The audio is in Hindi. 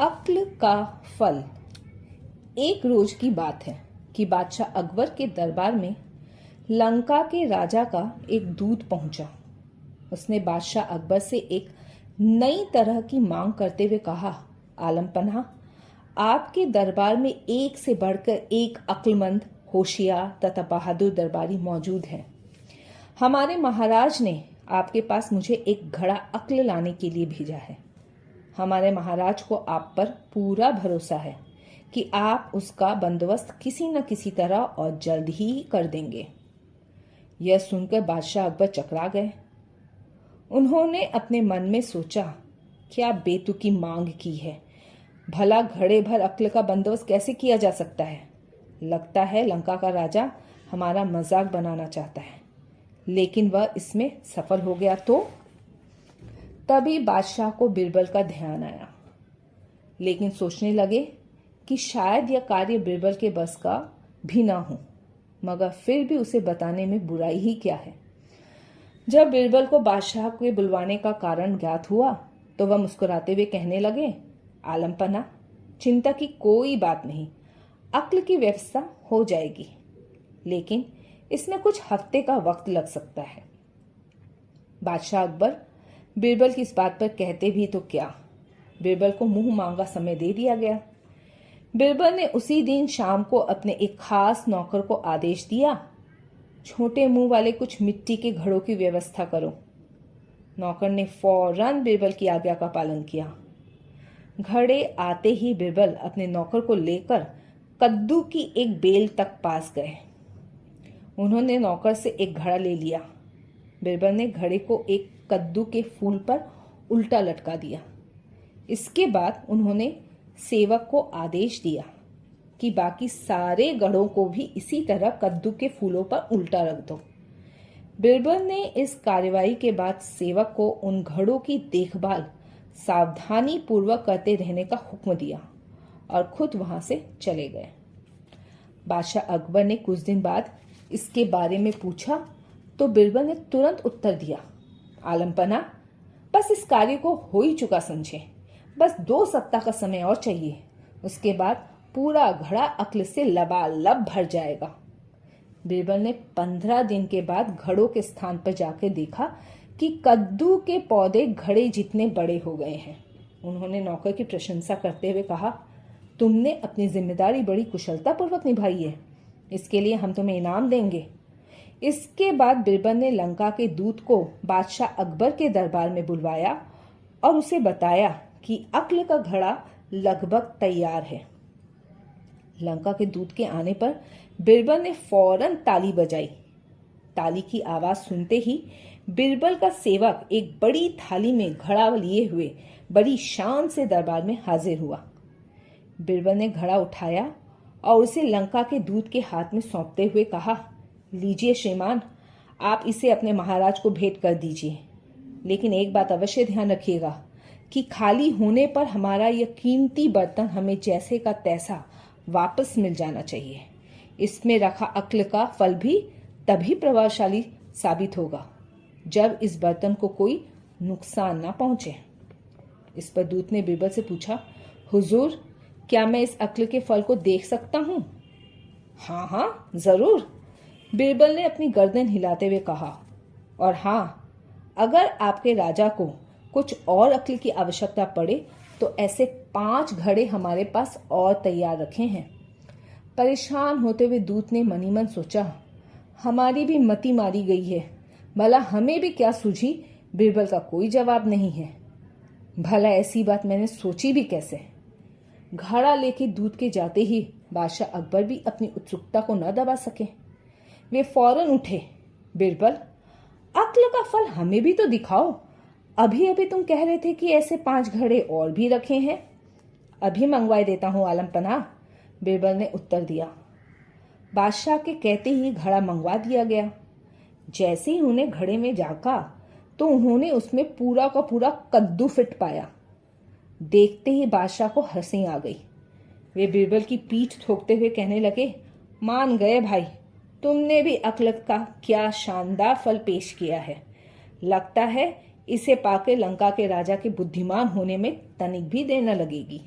अक्ल का फल। एक रोज की बात है कि बादशाह अकबर के दरबार में लंका के राजा का एक दूत पहुंचा। उसने बादशाह अकबर से एक नई तरह की मांग करते हुए कहा, आलम पनाह, आपके दरबार में एक से बढ़कर एक अक्लमंद, होशियार तथा बहादुर दरबारी मौजूद है। हमारे महाराज ने आपके पास मुझे एक घड़ा अक्ल लाने के लिए भेजा है। हमारे महाराज को आप पर पूरा भरोसा है कि आप उसका बंदोबस्त किसी न किसी तरह और जल्द ही कर देंगे। यह सुनकर बादशाह अकबर चकरा गए। उन्होंने अपने मन में सोचा, क्या बेतुकी मांग की है। भला घड़े भर अक्ल का बंदोबस्त कैसे किया जा सकता है। लगता है लंका का राजा हमारा मजाक बनाना चाहता है, लेकिन वह इसमें सफल हो गया तो। तभी बादशाह को बिरबल का ध्यान आया, लेकिन सोचने लगे कि शायद यह कार्य बिरबल के बस का भी ना हो, मगर फिर भी उसे बताने में बुराई ही क्या है। जब बिरबल को बादशाह के बुलवाने का कारण ज्ञात हुआ तो वह मुस्कुराते हुए कहने लगे, आलम पनाह, चिंता की कोई बात नहीं, अक्ल की व्यवस्था हो जाएगी, लेकिन इसमें कुछ हफ्ते का वक्त लग सकता है। बादशाह अकबर बिरबल की इस बात पर कहते भी तो क्या, बिरबल को मुंह मांगा समय दे दिया गया। बिरबल ने उसी दिन शाम को अपने एक खास नौकर को आदेश दिया, छोटे मुंह वाले कुछ मिट्टी के घड़ों की व्यवस्था करो। नौकर ने फौरन बिरबल की आज्ञा का पालन किया। घड़े आते ही बिरबल अपने नौकर को लेकर कद्दू की एक बेल तक पास गए। उन्होंने नौकर से एक घड़ा ले लिया। बिरबल ने घड़े को एक कद्दू के फूल पर उल्टा लटका दिया। इसके बाद उन्होंने सेवक को आदेश दिया कि बाकी सारे घड़ों को भी इसी तरह कद्दू के फूलों पर उल्टा रख दो। बिरबल ने इस कार्यवाही के बाद सेवक को उन घड़ों की देखभाल सावधानी पूर्वक करते रहने का हुक्म दिया और खुद वहां से चले गए। बादशाह अकबर ने कुछ दिन बाद इसके बारे में पूछा तो बिरबल ने तुरंत उत्तर दिया, आलम पनाह, बस इस कार्य को हो ही चुका समझे। बस 2 सप्ताह का समय और चाहिए, उसके बाद पूरा घड़ा अक्ल से लबालब भर जाएगा। बिरबल ने 15 दिन के बाद घड़ों के स्थान पर जाकर देखा कि कद्दू के पौधे घड़े जितने बड़े हो गए हैं। उन्होंने नौकर की प्रशंसा करते हुए कहा, तुमने अपनी जिम्मेदारी बड़ी कुशलतापूर्वक निभाई है, इसके लिए हम तुम्हें इनाम देंगे। इसके बाद बिरबल ने लंका के दूत को बादशाह अकबर के दरबार में बुलवाया और उसे बताया कि अक्ल का घड़ा लगभग तैयार है। लंका के दूत के आने पर बिरबल ने फौरन ताली बजाई। ताली की आवाज सुनते ही बिरबल का सेवक एक बड़ी थाली में घड़ा लिए हुए बड़ी शान से दरबार में हाजिर हुआ। बिरबल ने घड़ा उठाया और उसे लंका के दूत के हाथ में सौंपते हुए कहा, लीजिए श्रीमान, आप इसे अपने महाराज को भेंट कर दीजिए, लेकिन एक बात अवश्य ध्यान रखिएगा कि खाली होने पर हमारा यह कीमती बर्तन हमें जैसे का तैसा वापस मिल जाना चाहिए। इसमें रखा अक्ल का फल भी तभी प्रभावशाली साबित होगा जब इस बर्तन को कोई नुकसान ना पहुंचे। इस पर दूत ने बिरबल से पूछा, हुजूर, क्या मैं इस अक्ल के फल को देख सकता हूँ? हाँ हाँ, जरूर, बिरबल ने अपनी गर्दन हिलाते हुए कहा। और हाँ, अगर आपके राजा को कुछ और अक्ल की आवश्यकता पड़े तो ऐसे 5 घड़े हमारे पास और तैयार रखे हैं। परेशान होते हुए दूत ने मनी मन सोचा, हमारी भी मति मारी गई है, भला हमें भी क्या सूझी। बिरबल का कोई जवाब नहीं है। भला ऐसी बात मैंने सोची भी कैसे। घड़ा लेके दूत के जाते ही बादशाह अकबर भी अपनी उत्सुकता को न दबा सके। वे फौरन उठे, बिरबल, अक्ल का फल हमें भी तो दिखाओ। अभी अभी तुम कह रहे थे कि ऐसे 5 घड़े और भी रखे हैं। अभी मंगवाए देता हूँ आलम पनाह, बिरबल ने उत्तर दिया। बादशाह के कहते ही घड़ा मंगवा दिया गया। जैसे ही उन्हें घड़े में झांका तो उन्होंने उसमें पूरा का पूरा कद्दू फिट पाया। देखते ही बादशाह को हंसी आ गई। वे बिरबल की पीठ ठोकते हुए कहने लगे, मान गए भाई, तुमने भी अक्ल का क्या शानदार फल पेश किया है। लगता है इसे पाकर लंका के राजा के बुद्धिमान होने में तनिक भी देर न लगेगी।